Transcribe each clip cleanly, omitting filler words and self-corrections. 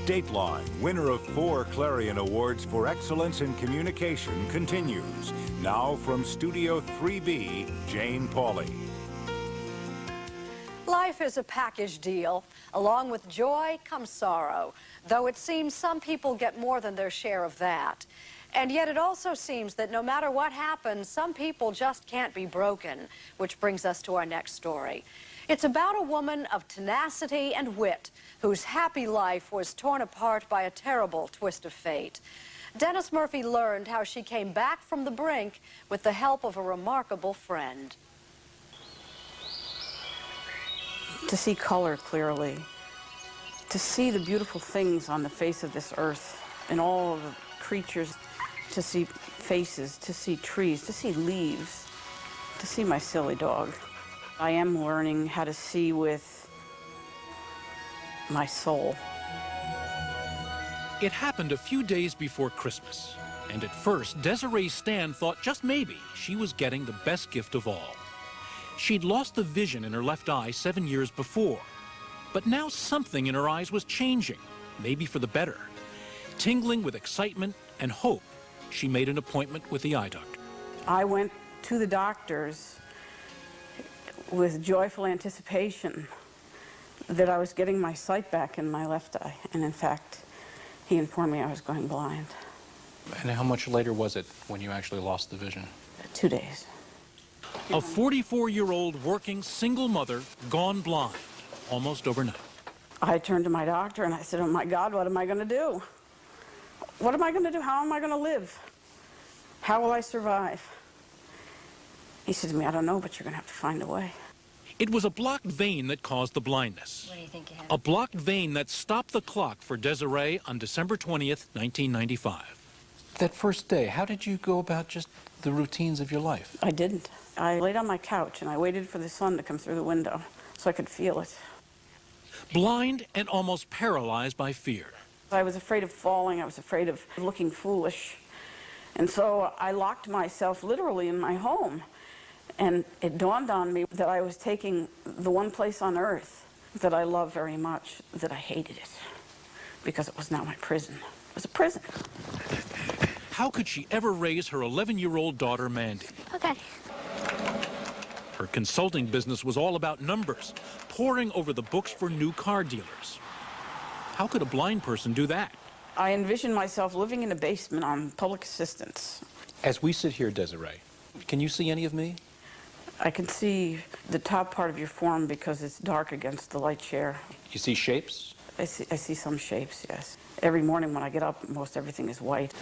Dateline, winner of 4 Clarion Awards for excellence in communication, continues. Now from Studio 3B, Jane Pauley. Life is a package deal. Along with joy comes sorrow, though it seems some people get more than their share of that. And yet it also seems that no matter what happens, some people just can't be broken, which brings us to our next story. It's about a woman of tenacity and wit whose happy life was torn apart by a terrible twist of fate. Dennis Murphy learned how she came back from the brink with the help of a remarkable friend. To see color clearly, to see the beautiful things on the face of this earth and all of the creatures, to see faces, to see trees, to see leaves, to see my silly dog. I am learning how to see with my soul. It happened a few days before Christmas, and at first Desiree Stan thought just maybe she was getting the best gift of all. She'd lost the vision in her left eye 7 years before, but now something in her eyes was changing, maybe for the better. Tingling with excitement and hope, she made an appointment with the eye doctor. I went to the doctors with joyful anticipation that I was getting my sight back in my left eye, and in fact, he informed me I was going blind. And how much later was it when you actually lost the vision? 2 days. A 44-year-old working single mother gone blind almost overnight. I turned to my doctor and I said, oh my God, what am I going to do? What am I going to do? How am I going to live? How will I survive? He said to me, I don't know, but you're going to have to find a way. It was a blocked vein that caused the blindness. What do you think you have? A blocked vein that stopped the clock for Desiree on December 20th, 1995. That first day, how did you go about just the routines of your life? I didn't. I laid on my couch and I waited for the sun to come through the window so I could feel it. Blind and almost paralyzed by fear. I was afraid of falling. I was afraid of looking foolish. And so I locked myself literally in my home. And it dawned on me that I was taking the one place on earth that I love very much, that I hated it, because it was now my prison. It was a prison. How could she ever raise her 11-year-old daughter, Mandy? Okay. Her consulting business was all about numbers, poring over the books for new car dealers. How could a blind person do that? I envisioned myself living in a basement on public assistance. As we sit here, Desiree, can you see any of me? I can see the top part of your form because it's dark against the light chair. You see shapes? I see some shapes, yes. Every morning when I get up, most everything is white.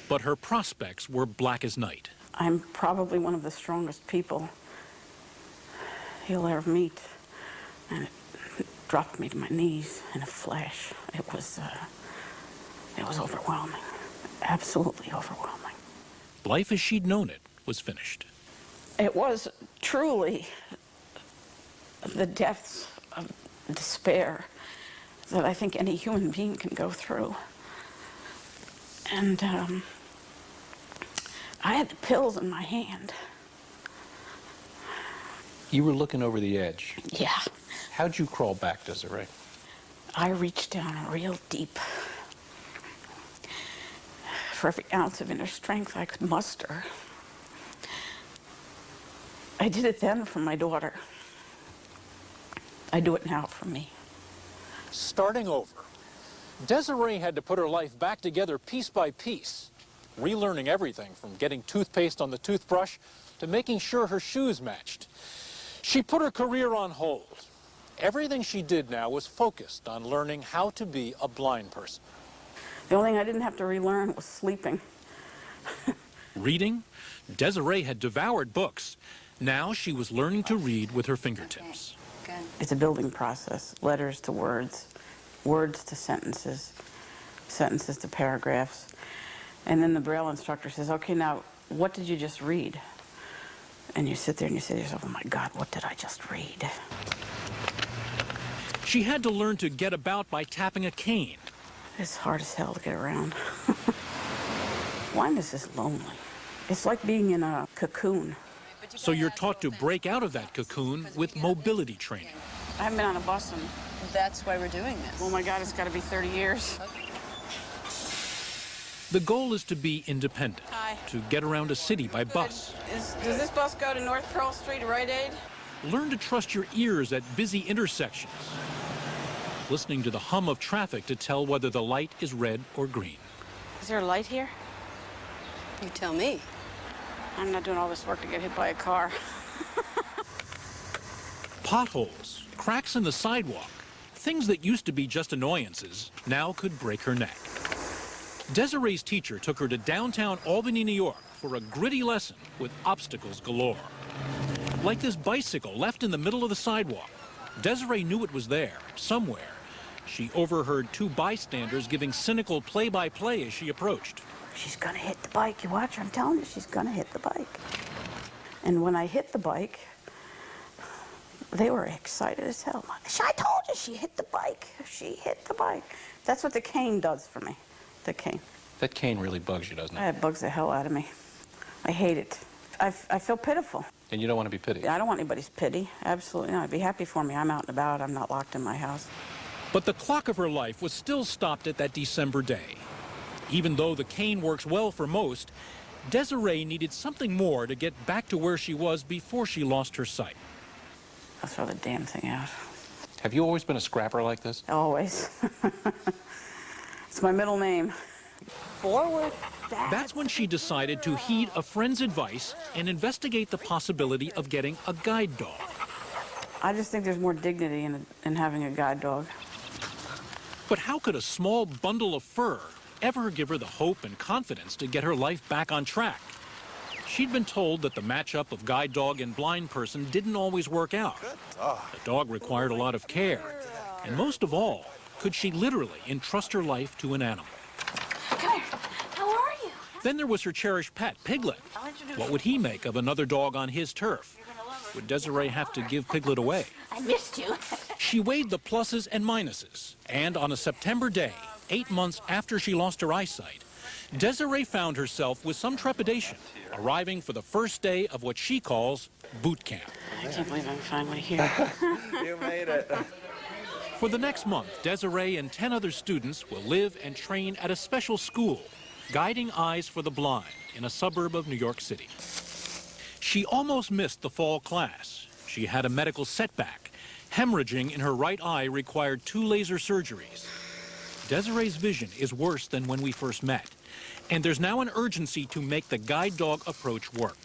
But her prospects were black as night. I'm probably one of the strongest people he'll ever meet. And it dropped me to my knees in a flash. It was overwhelming, absolutely overwhelming. Life as she'd known it was finished. It was truly the depths of despair that I think any human being can go through. And I had the pills in my hand. You were looking over the edge. Yeah. How'd you crawl back, Desiree? I reached down real deep for every ounce of inner strength I could muster. I did it then for my daughter. I do it now for me. Starting over, Desiree had to put her life back together piece by piece, relearning everything from getting toothpaste on the toothbrush to making sure her shoes matched. She put her career on hold. Everything she did now was focused on learning how to be a blind person. The only thing I didn't have to relearn was sleeping. Reading? Desiree had devoured books. Now she was learning to read with her fingertips. Okay. Good. It's a building process, letters to words, words to sentences, sentences to paragraphs. And then the Braille instructor says, okay, now, what did you just read? And you sit there and you say to yourself, oh my God, what did I just read? She had to learn to get about by tapping a cane. It's hard as hell to get around. Blindness is lonely. It's like being in a cocoon. So you're taught to break out of that cocoon with mobility training. I haven't been on a bus in That's why we're doing this. Oh my God, it's got to be 30 years. The goal is to be independent, Hi. to get around a city by bus. Does this bus go to North Pearl Street to Rite Aid? Learn to trust your ears at busy intersections, listening to the hum of traffic to tell whether the light is red or green. Is there a light here? You tell me. I'm not doing all this work to get hit by a car. Potholes, cracks in the sidewalk, things that used to be just annoyances now could break her neck. Desiree's teacher took her to downtown Albany, New York for a gritty lesson with obstacles galore. Like this bicycle left in the middle of the sidewalk. Desiree knew it was there, somewhere. She overheard two bystanders giving cynical play-by-play as she approached. She's gonna hit the bike. You watch her, I'm telling you, she's gonna hit the bike. And when I hit the bike, they were excited as hell. I told you she hit the bike. She hit the bike. That's what the cane does for me, the cane. That cane really bugs you, doesn't it? It bugs the hell out of me. I hate it. I feel pitiful. And you don't want to be pitied. I don't want anybody's pity. Absolutely not. Be happy for me. I'm out and about. I'm not locked in my house. But the clock of her life was still stopped at that December day. Even though the cane works well for most, Desiree needed something more to get back to where she was before she lost her sight. I'll throw the damn thing out. Have you always been a scrapper like this? Always. It's my middle name. Forward. That's when she decided to heed a friend's advice and investigate the possibility of getting a guide dog. I just think there's more dignity in having a guide dog. But how could a small bundle of fur ever give her the hope and confidence to get her life back on track? She'd been told that the matchup of guide dog and blind person didn't always work out. The dog required a lot of care. And most of all, could she literally entrust her life to an animal? Come here. How are you? Then there was her cherished pet, Piglet. What would he make of another dog on his turf? Would Desiree have to give Piglet away? I missed you. She weighed the pluses and minuses. And on a September day, 8 months after she lost her eyesight, Desiree found herself with some trepidation, arriving for the first day of what she calls boot camp. I can't believe I'm finally here. You made it. For the next month, Desiree and 10 other students will live and train at a special school, Guiding Eyes for the Blind, in a suburb of New York City. She almost missed the fall class. She had a medical setback. Hemorrhaging in her right eye required 2 laser surgeries. Desiree's vision is worse than when we first met, and there's now an urgency to make the guide dog approach work.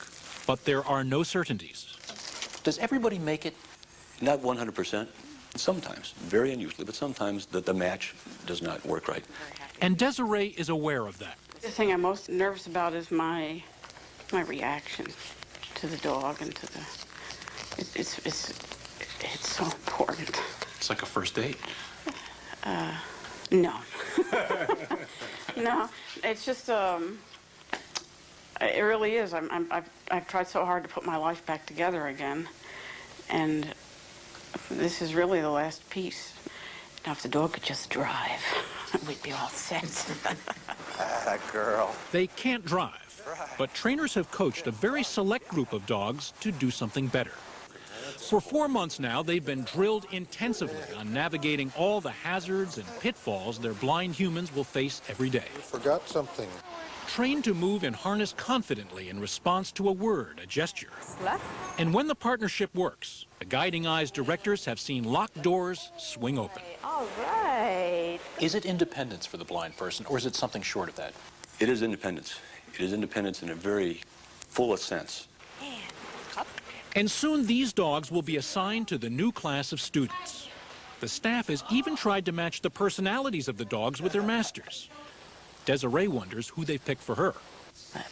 But there are no certainties. Does everybody make it? Not 100%. Sometimes, very unusually, but sometimes the match does not work right. And Desiree is aware of that. The thing I'm most nervous about is my reaction to the dog and to the... It's so important. It's like a first date. No. No, it's just, it really is. I've tried so hard to put my life back together again, and this is really the last piece. Now, if the dog could just drive, we'd be all set. That girl. They can't drive, but trainers have coached a very select group of dogs to do something better. For 4 months now, they've been drilled intensively on navigating all the hazards and pitfalls their blind humans will face every day. Forgot something. Trained to move and harness confidently in response to a word, a gesture. And when the partnership works, the Guiding Eyes directors have seen locked doors swing open. All right. Is it independence for the blind person, or is it something short of that? It is independence. It is independence in a very fullest sense. And soon these dogs will be assigned to the new class of students. The staff has even tried to match the personalities of the dogs with their masters. Desiree wonders who they've picked for her.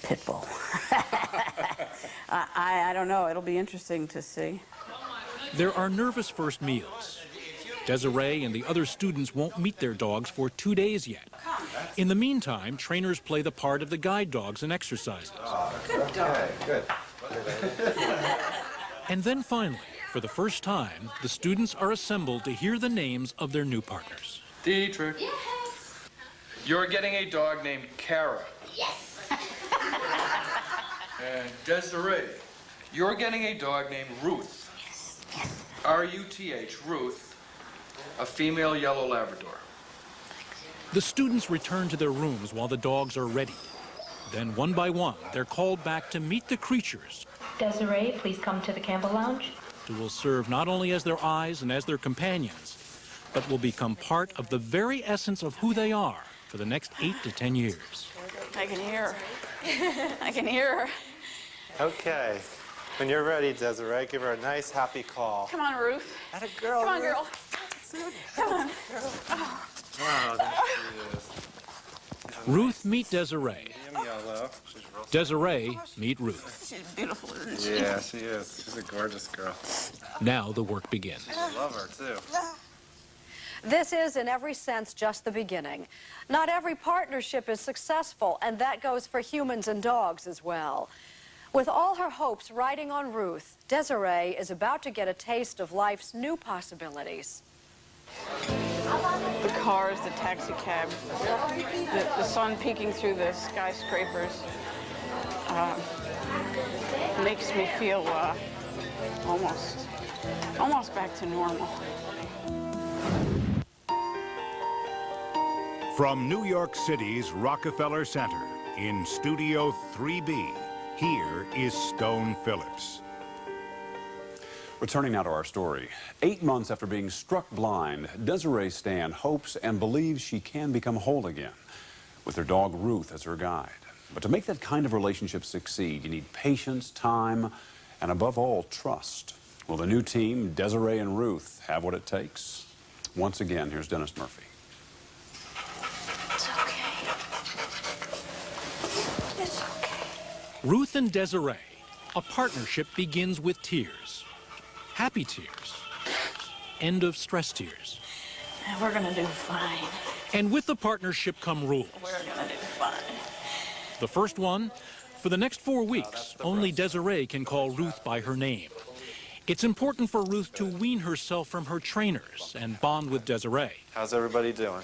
Pit bull. I don't know. It'll be interesting to see. There are nervous first meals. Desiree and the other students won't meet their dogs for 2 days yet. In the meantime, trainers play the part of the guide dogs in exercises. Good dog. Good. And then finally, for the first time, the students are assembled to hear the names of their new partners. Dietrich. Yes. You're getting a dog named Kara. Yes. And Desiree. You're getting a dog named Ruth. Yes. Yes. R-U-T-H, Ruth. a female yellow Labrador. The students return to their rooms while the dogs are ready. Then, one by one, they're called back to meet the creatures Desiree, please come to the Campbell Lounge. who will serve not only as their eyes and as their companions, but will become part of the very essence of who they are for the next 8 to 10 years. I can hear her. I can hear her. Okay. When you're ready, Desiree, give her a nice, happy call. Come on, Ruth. Atta girl. Come on, Ruth. girl. Come on. Oh, there she is. Ruth, meet Desiree. Yellow. She's real Desiree, meet Ruth. She's beautiful, isn't she? Yeah, she is. She's a gorgeous girl. Now the work begins. I love her, too. This is, in every sense, just the beginning. Not every partnership is successful, and that goes for humans and dogs as well. With all her hopes riding on Ruth, Desiree is about to get a taste of life's new possibilities. The cars, the taxi cabs, the sun peeking through the skyscrapers makes me feel almost back to normal. From New York City's Rockefeller Center in Studio 3B, here is Stone Phillips. Returning now to our story. 8 months after being struck blind, Desiree Stan hopes and believes she can become whole again, with her dog Ruth as her guide. But to make that kind of relationship succeed, you need patience, time, and above all, trust. Will the new team, Desiree and Ruth, have what it takes? Once again, here's Dennis Murphy. It's okay. It's okay. Ruth and Desiree, a partnership begins with tears. Happy tears. End of stress tears. We're gonna do fine. And with the partnership come rules. We're gonna do fine. The first one, for the next 4 weeks, only Desiree can call Ruth by her name. It's important for Ruth to wean herself from her trainers and bond with Desiree. How's everybody doing?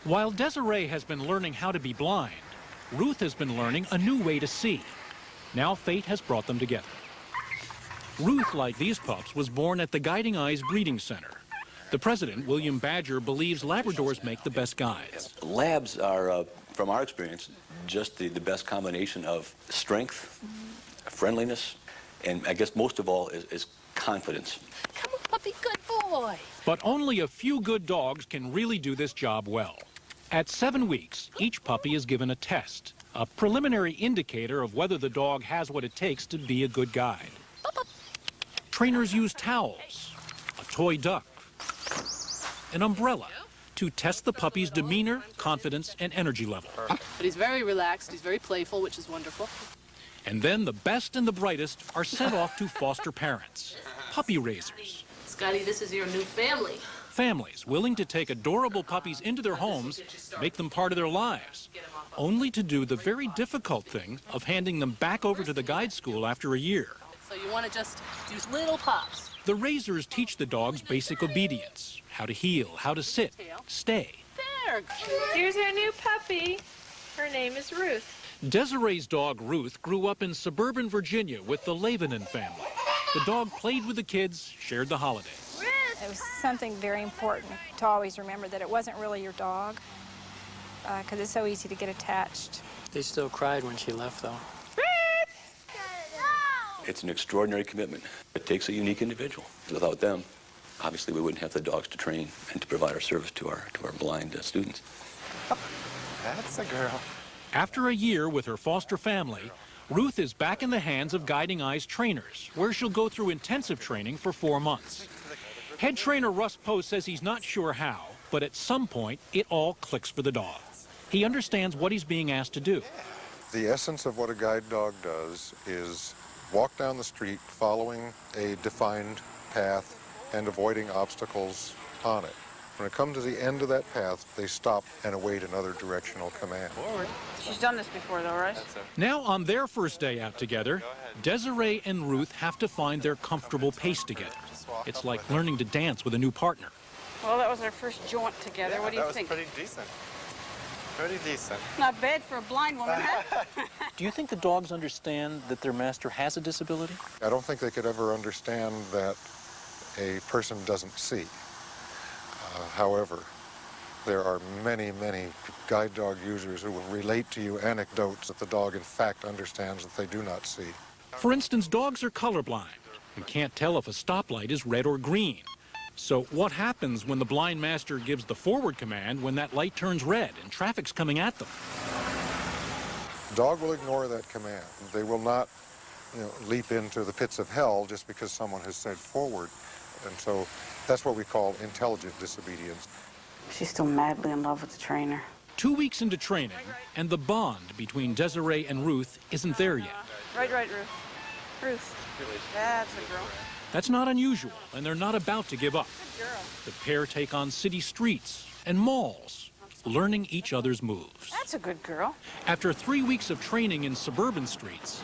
While Desiree has been learning how to be blind, Ruth has been learning a new way to see. Now fate has brought them together. Ruth, like these pups, was born at the Guiding Eyes Breeding Center. The president, William Badger, believes Labradors make the best guides. Labs are, from our experience, just the best combination of strength, friendliness, and I guess most of all is confidence. Come on, puppy, good boy. But only a few good dogs can really do this job well. At 7 weeks, each puppy is given a test, a preliminary indicator of whether the dog has what it takes to be a good guide. Trainers use towels, a toy duck, an umbrella to test the puppy's demeanor, confidence, and energy level. But he's very relaxed, he's very playful, which is wonderful. And then the best and the brightest are sent off to foster parents, puppy raisers. Scotty, this is your new family. Families willing to take adorable puppies into their homes, make them part of their lives, only to do the very difficult thing of handing them back over to the guide school after a year. So you want to just use little pops. The raisers teach the dogs basic obedience, how to heel, how to sit, stay. There. Here's our new puppy. Her name is Ruth. Desiree's dog Ruth grew up in suburban Virginia with the Lavenin family. The dog played with the kids, shared the holidays. It was something very important to always remember that it wasn't really your dog, because it's so easy to get attached. They still cried when she left, though. It's an extraordinary commitment. It takes a unique individual. Without them, obviously we wouldn't have the dogs to train and to provide our service to our blind students. That's a girl. After a year with her foster family, Ruth is back in the hands of Guiding Eyes trainers, where she'll go through intensive training for 4 months. Head trainer Russ Poe says he's not sure how, but at some point, it all clicks for the dog. He understands what he's being asked to do. The essence of what a guide dog does is walk down the street following a defined path and avoiding obstacles on it. When it comes to the end of that path, they stop and await another directional command. She's done this before, though, right? Now, on their first day out together, Desiree and Ruth have to find their comfortable pace together. It's like learning to dance with a new partner. Well, that was our first jaunt together. What do you think? That was pretty decent. Pretty decent. Not bad for a blind woman, huh? Do you think the dogs understand that their master has a disability? I don't think they could ever understand that a person doesn't see. However, there are many, many guide dog users who will relate to you anecdotes that the dog in fact understands that they do not see. For instance, dogs are colorblind and can't tell if a stoplight is red or green. So what happens when the blind master gives the forward command when that light turns red and traffic's coming at them? Dog will ignore that command. They will not, leap into the pits of hell just because someone has said forward. And so that's what we call intelligent disobedience. She's still madly in love with the trainer. 2 weeks into training, and the bond between Desiree and Ruth isn't there yet. Right, Ruth. Ruth. That's a girl. That's not unusual, and they're not about to give up. Good girl. The pair take on city streets and malls, learning each other's moves. That's a good girl. After 3 weeks of training in suburban streets,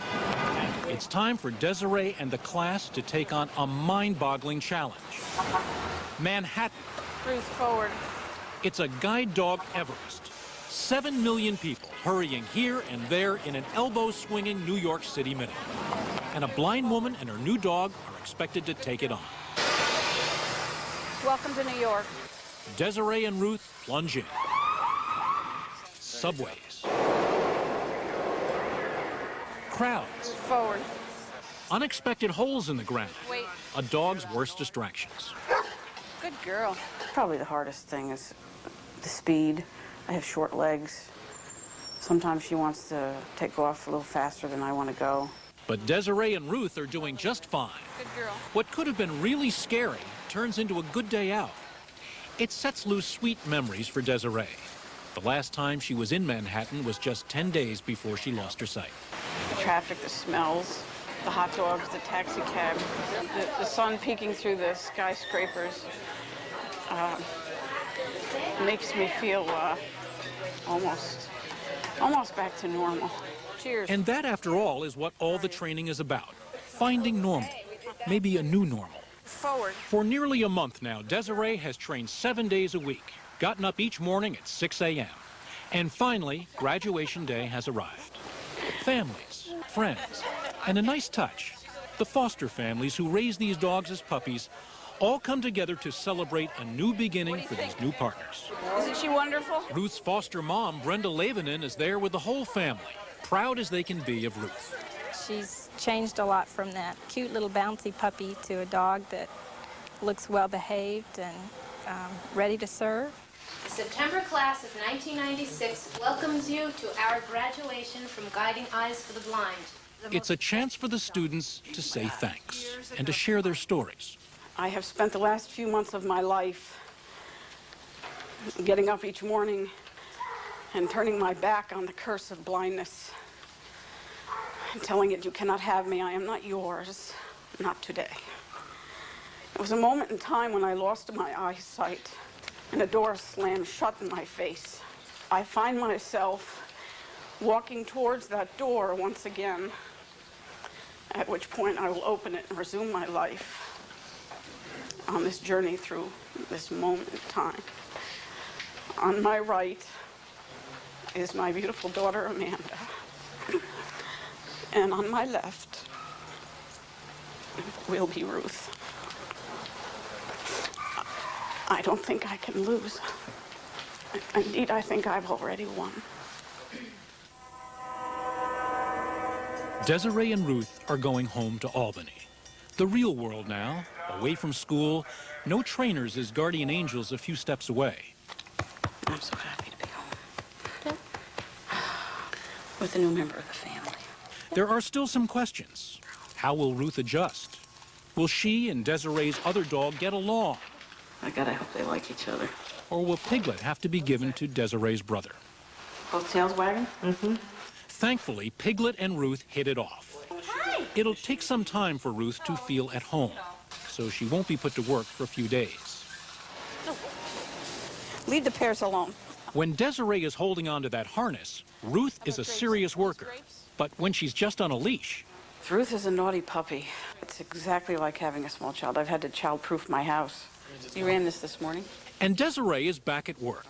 it's time for Desiree and the class to take on a mind-boggling challenge. Manhattan. Ruth, forward. It's a guide dog Everest. 7 million people hurrying here and there in an elbow-swinging New York City minute. And a blind woman and her new dog are expected to take it on. Welcome to New York. Desiree and Ruth plunge in. Subways. Crowds. Forward. Unexpected holes in the ground. Wait. A dog's worst distractions. Good girl. Probably the hardest thing is the speed. I have short legs. Sometimes she wants to take off a little faster than I want to go. But Desiree and Ruth are doing just fine. Good girl. What could have been really scary turns into a good day out. It sets loose sweet memories for Desiree. The last time she was in Manhattan was just 10 days before she lost her sight. The traffic, the smells, the hot dogs, the taxi cab, the sun peeking through the skyscrapers makes me feel almost back to normal. Cheers. And that, after all, is what all the training is about. Finding normal. Maybe a new normal. Forward. For nearly a month now, Desiree has trained 7 days a week, gotten up each morning at 6 a.m. And finally, graduation day has arrived. Families, friends, and a nice touch. The foster families who raise these dogs as puppies all come together to celebrate a new beginning for these new partners. Isn't she wonderful? Ruth's foster mom, Brenda Levanen, is there with the whole family, proud as they can be of Ruth. She's changed a lot from that cute little bouncy puppy to a dog that looks well behaved and ready to serve. The September class of 1996 welcomes you to our graduation from Guiding Eyes for the Blind. It's a chance for the students to say thanks and to share their stories. I have spent the last few months of my life getting up each morning and turning my back on the curse of blindness and telling it, you cannot have me, I am not yours, not today. It was a moment in time when I lost my eyesight and a door slammed shut in my face. I find myself walking towards that door once again, at which point I will open it and resume my life on this journey through this moment in time. On my right is my beautiful daughter, Amanda. And on my left will be Ruth. I don't think I can lose. Indeed, I think I've already won. Desiree and Ruth are going home to Albany. The real world now, away from school, no trainers as guardian angels a few steps away. I'm so happy to be home. With a new member of the family. There are still some questions. How will Ruth adjust? Will she and Desiree's other dog get along? I gotta hope they like each other. Or will Piglet have to be given to Desiree's brother? Both tails wagging? Mm-hmm. Thankfully, Piglet and Ruth hit it off. Hi. It'll take some time for Ruth to feel at home, so she won't be put to work for a few days. No. Leave the pairs alone. When Desiree is holding on to that harness, Ruth is a serious worker. But when she's just on a leash... Ruth is a naughty puppy. It's exactly like having a small child. I've had to child-proof my house. You ran this morning? And Desiree is back at work,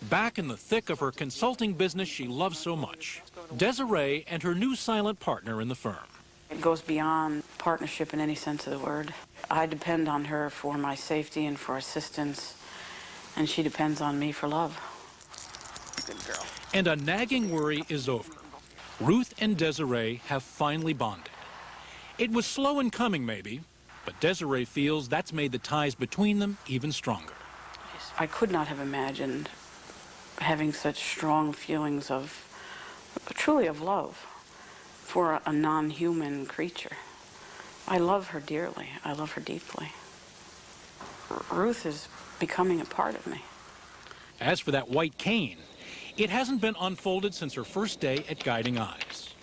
back in the thick of her consulting business she loves so much. Desiree and her new silent partner in the firm. It goes beyond partnership in any sense of the word. I depend on her for my safety and for assistance And she depends on me for love. Good girl. And a nagging worry is over. Ruth and Desiree have finally bonded. It was slow in coming, maybe, but Desiree feels that's made the ties between them even stronger. I could not have imagined having such strong feelings of, truly of love for a non-human creature. I love her dearly. I love her deeply. Ruth is becoming a part of me. As for that white cane, it hasn't been unfolded since her first day at Guiding Eyes.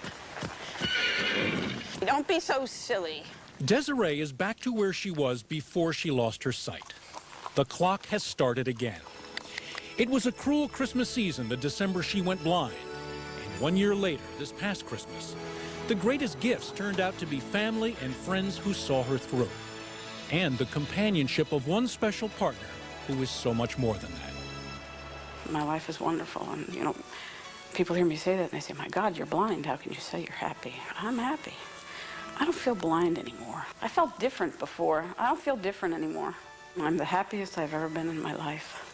Don't be so silly. Desiree is back to where she was before she lost her sight. The clock has started again. It was a cruel Christmas season the December she went blind. And 1 year later, this past Christmas, the greatest gifts turned out to be family and friends who saw her through. And the companionship of one special partner who is so much more than that. My life is wonderful, and, you know, people hear me say that, and they say, my God, you're blind. How can you say you're happy? I'm happy. I don't feel blind anymore. I felt different before. I don't feel different anymore. I'm the happiest I've ever been in my life.